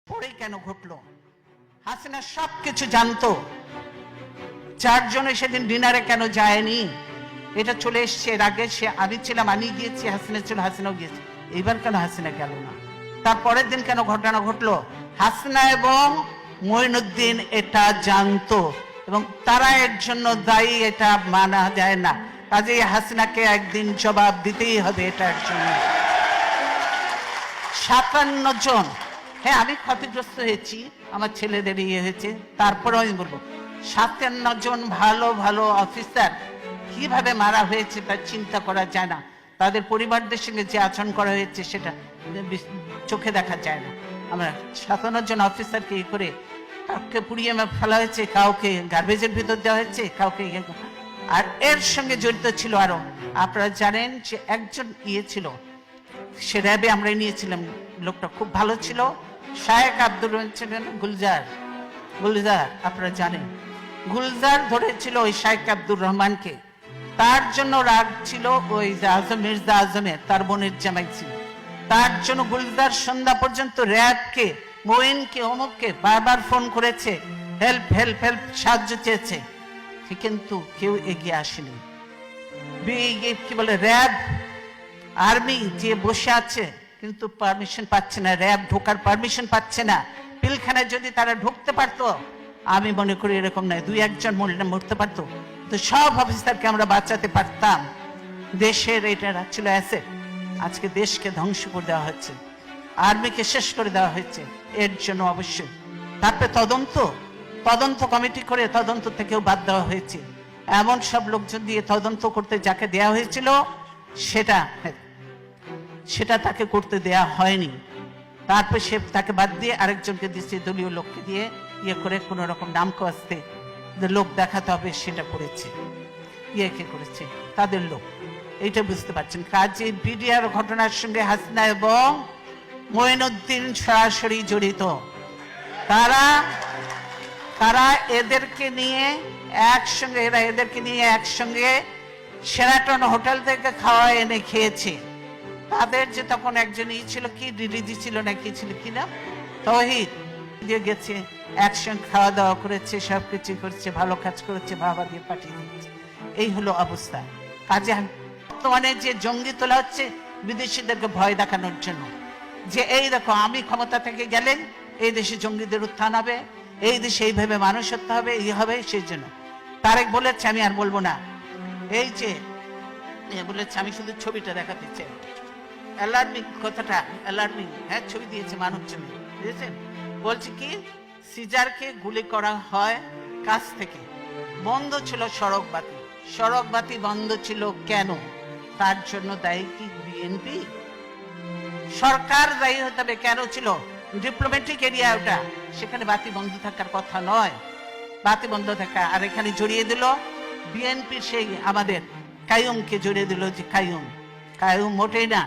পরে কেন ঘটলো? হাসিনা সবকিছু জানতো। চারজনে সেদিন ডিনারে কেন যায়নি? এটা চলে এসছে। এর আগে আমি ছিলাম, আমি গিয়েছি, হাসিনা ছিল, হাসিনাও গিয়েছে। এইবার কেন হাসিনা গেল না? তারপরের দিন কেন ঘটনা ঘটলো? হাসিনা এবং মঈনুদ্দিন এটা জানতো এবং তারা এর জন্য দায়ী, এটা মানা যায় না। কাজেই হাসিনাকে একদিন জবাব দিতেই হবে এটার জন্য। 57 জন, হ্যাঁ আমি ক্ষতিগ্রস্ত হয়েছি, আমার ছেলেদের ইয়ে হয়েছে, তারপরেও আমি বলবো 57 জন ভালো ভালো অফিসার কিভাবে মারা হয়েছে তা চিন্তা করা যায় না। তাদের পরিবারদের সঙ্গে যে আচরণ করা হয়েছে সেটা চোখে দেখা যায় না। আমরা 57 জন অফিসারকে ই করে কাউকে পুড়িয়ে ফেলা হয়েছে, কাউকে গার্বেজের ভিতর দেওয়া হয়েছে, কাউকে আর এর সঙ্গে জড়িত ছিল আরো। আপনারা জানেন যে একজন ইয়ে ছিল, সে র্যাবে আমরা নিয়েছিলাম, লোকটা খুব ভালো ছিল, শায়েক আব্দুর রহমান ছিলেন গুলজার, আপনারা জানেন গুলজার ধরেছিল ওই শায়েক আব্দুর রহমানকে। তার জন্য রাগ ছিল ওই মির্জা আজমের, তার বোনের জামাই ছিল। তার জন্য গুলজার সন্ধ্যা পর্যন্ত র্যাবকে, মোইনকে, অমুককে বারবার ফোন করেছে, হেল্প হেল্প হেল্প, সাহায্য চেয়েছে, কিন্তু কেউ এগিয়ে আসেনি। কি বলে র্যাব আর্মি যে বসে আছে কিন্তু পারমিশন পাচ্ছে না, র্যাব ঢোকার পারমিশন পাচ্ছে না। পিলখানায় যদি তারা ঢুকতে পারতো, আমি মনে করি এরকম নয়, 2-1 জন মরতে পারতো, তো সব অফিসারকে আমরা বাঁচাতে পারতাম। দেশের এটা ছিল অ্যাসেট। আজকে দেশকে ধ্বংস করে দেওয়া হচ্ছে, আর্মিকে শেষ করে দেওয়া হয়েছে। এর জন্য অবশ্যই তারপরে তদন্ত কমিটি করে তদন্ত থেকেও বাদ দেওয়া হয়েছে। এমন সব লোকজন দিয়ে তদন্ত করতে যাকে দেওয়া হয়েছিল সেটা তাকে করতে দেয়া হয়নি। তারপর সে তাকে বাদ দিয়ে আরেকজনকে দিচ্ছে, দলীয় লোককে দিয়ে ইয়ে করে কোন রকম নাম কাস্তে লোক দেখাতে হবে, সেটা করেছে। কে করেছে? তাদের লোক। এইটা বুঝতে পারছেন। কাজে বিডিআর ঘটনার সঙ্গে হাসিনা এবং মঈনুদ্দিন সরাসরি জড়িত। তারা এদেরকে নিয়ে একসঙ্গে শেরাটন হোটেল থেকে খাওয়া এনে খেয়েছে। তাদের যে তখন একজন ছিল, কি ডিডিজি ছিল না কি ছিল, কি না তৌহিদ, দিয়ে গেছে, একসঙ্গে খাওয়া দাওয়া করেছে, সবকিছু করেছে, ভালো কাজ করেছে, বাবা দিয়ে পাঠিয়ে দিচ্ছে। এই হলো অবস্থা। কাজে বর্তমানে যে জঙ্গি তোলা হচ্ছে বিদেশিদেরকে ভয় দেখানোর জন্য, যে এই দেখো আমি ক্ষমতা থেকে গেলেন এই দেশে জঙ্গিদের উত্থান হবে, এই দেশে এইভাবে মানুষ হতে হবে, এই হবে। সেই জন্য তারেক বলেছে, আমি আর বলবো না, এই যে বলেছে, আমি শুধু ছবিটা দেখাতে চাই, অ্যালার্মিং কথাটা, অ্যালার্মিং, হ্যাঁ ছবি দিয়েছে, মানব ছবি বুঝেছেন। বলছে কি, সিজারকে গুলি করা হয় কাছ থেকে, বন্ধ ছিল সড়ক বাতি বন্ধ ছিল কেন? তার জন্য দায়ী কি বিএনপি? সরকার দায়ী হতে হবে। কেন ছিল? ডিপ্লোম্যাটিক এরিয়া ওটা, সেখানে বাতি বন্ধ থাকার কথা নয়, বাতি বন্ধ থাকা। আর এখানে জড়িয়ে দিল বিএনপির সেই আমাদের কাইয়ুমকে জড়িয়ে দিল, যে কাইয়ুম মোটেই না।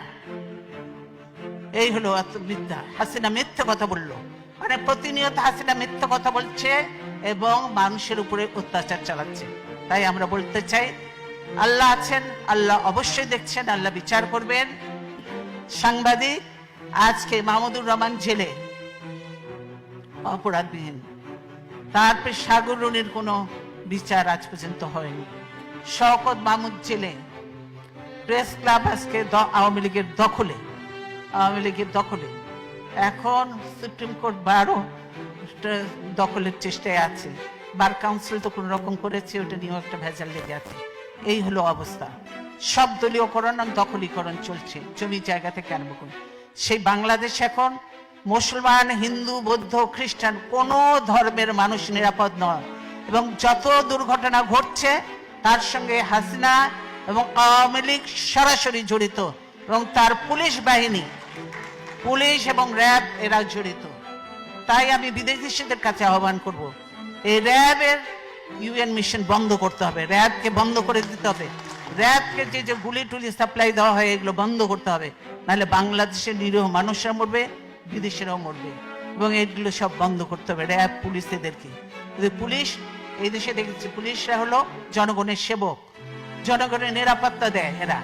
এই হলো মিথ্যা। হাসিনা মিথ্যা কথা বললো, মানে প্রতিনিয়ত হাসিনা মিথ্যা কথা বলছে এবং মানুষের উপরে অত্যাচার চালাচ্ছে। তাই আমরা বলতে চাই, আল্লাহ আছেন, আল্লাহ অবশ্যই দেখছেন, আল্লাহ বিচার করবেন। সাংবাদিক আজকে মাহমুদুর রহমান জেলে অপরাধবিহীন, তারপরে সাগর রুনির কোনো বিচার আজ পর্যন্ত হয়নি। শওকত মাহমুদ জেলে, প্রেস ক্লাব আজকে আওয়ামী লীগের দখলে। এখন সুপ্রিম কোর্ট বারও দখলের চেষ্টায় আছে, বার কাউন্সিল তো কোন রকম করেছে, ওটা নিয়েও একটা ভেজাল লেগে আছে। এই হলো অবস্থা। সব দলীয়করণ আর দখলীকরণ চলছে, জমি জায়গা থেকে আরম্ভ করে। সেই বাংলাদেশ এখন মুসলমান, হিন্দু, বৌদ্ধ, খ্রিস্টান কোন ধর্মের মানুষ নিরাপদ নয়। এবং যত দুর্ঘটনা ঘটছে তার সঙ্গে হাসিনা এবং আওয়ামী লীগ সরাসরি জড়িত, এবং তার পুলিশ বাহিনী, পুলিশ এবং র্যাব এরা জড়িত। তাই আমি বিদেশিদের কাছে আহ্বান করব, এই র্যাবের ইউএন মিশন বন্ধ করতে হবে, র্যাবকে বন্ধ করে দিতে হবে। র্যাবকে যে গুলি টুলি সাপ্লাই দেওয়া হয় এগুলো বন্ধ করতে হবে, নাহলে বাংলাদেশের নিরীহ মানুষরা মরবে, বিদেশিরাও মরবে, এবং এগুলো সব বন্ধ করতে হবে। র্যাব পুলিশ এদেরকে, পুলিশ এই দেশে দেখেছি পুলিশরা হলো জনগণের সেবক, জনগণের নিরাপত্তা দেয় এরা,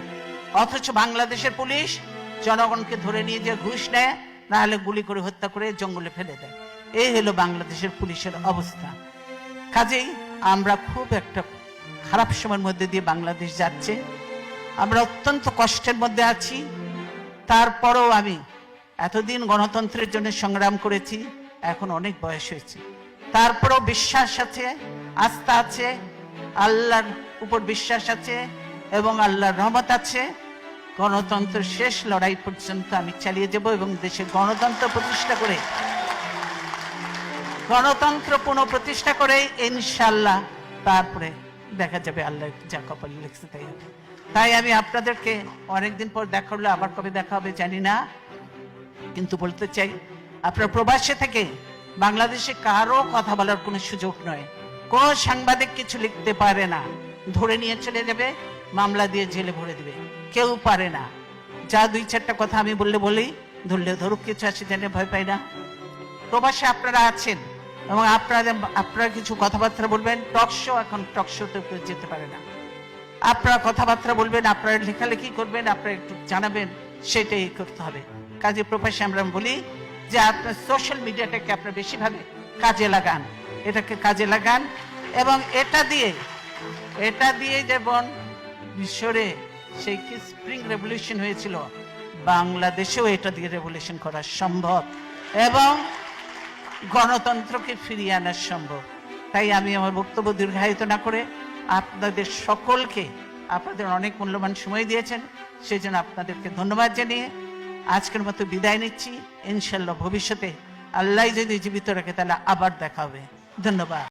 অথচ বাংলাদেশের পুলিশ জনগণকে ধরে নিয়ে যে ঘুষ নেয়, না হলে গুলি করে হত্যা করে জঙ্গলে ফেলে দেয়। এই হলো বাংলাদেশের পুলিশের অবস্থা। কাজেই আমরা খুব একটা খারাপ সময়ের মধ্যে দিয়ে বাংলাদেশ যাচ্ছে, আমরা অত্যন্ত কষ্টের মধ্যে আছি। তারপরেও আমি এতদিন গণতন্ত্রের জন্য সংগ্রাম করেছি, এখন অনেক বয়স হয়েছে, তারপরেও বিশ্বাস আছে, আস্থা আছে, আল্লাহর উপর বিশ্বাস আছে এবং আল্লাহর রহমত আছে। গণতন্ত্রের শেষ লড়াই পর্যন্ত আমি চালিয়ে যাব এবং দেশে গণতন্ত্র প্রতিষ্ঠা করে পুনঃপ্রতিষ্ঠা করে ইনশাআল্লাহ তারপরে দেখা যাবে আল্লাহ যা কপালে লিখছে তাই হবে। তাই আমি আপনাদেরকে অনেকদিন পর দেখা হলো, আবার কবে দেখা হবে জানি না, কিন্তু বলতে চাই আপনার প্রবাসে থেকে বাংলাদেশে কারো কথা বলার কোনো সুযোগ নয়। কোন সাংবাদিক কিছু লিখতে পারে না, ধরে নিয়ে চলে যাবে, মামলা দিয়ে জেলে ভরে দিবে, কেউ পারে না। যা দুই চারটা কথা আমি বলি, ধরলে ধরুক, কিছু আসে জানে ভয় পাই না। প্রবাসে আপনারা আছেন এবং আপনারা কিছু কথাবার্তা বলবেন, টকশো, এখন টকশোতে কেউ যেতে পারে না, আপনারা কথাবার্তা বলবেন, আপনারা লেখালেখি করবেন, আপনারা একটু জানাবেন, সেটাই করতে হবে। কাজে প্রবাসে আমরা বলি যে আপনার সোশ্যাল মিডিয়াটাকে আপনারা বেশিভাবে কাজে লাগান, এটাকে কাজে লাগান এবং এটা দিয়ে যেমন মিশরে সেই কি স্প্রিং রেভলিউশন হয়েছিল, বাংলাদেশেও এটা দিয়ে রেভলিউশন করা সম্ভব এবং গণতন্ত্রকে ফিরিয়ে আনা সম্ভব। তাই আমি আমার বক্তব্য দীর্ঘায়িত না করে আপনাদের সকলকে, আপনাদের অনেক মূল্যবান সময় দিয়েছেন, সেই জন্য আপনাদেরকে ধন্যবাদ জানিয়ে আজকের মতো বিদায় নিচ্ছি। ইনশাল্লাহ ভবিষ্যতে আল্লাহ যদি জীবিত রাখে তাহলে আবার দেখা হবে। ধন্যবাদ।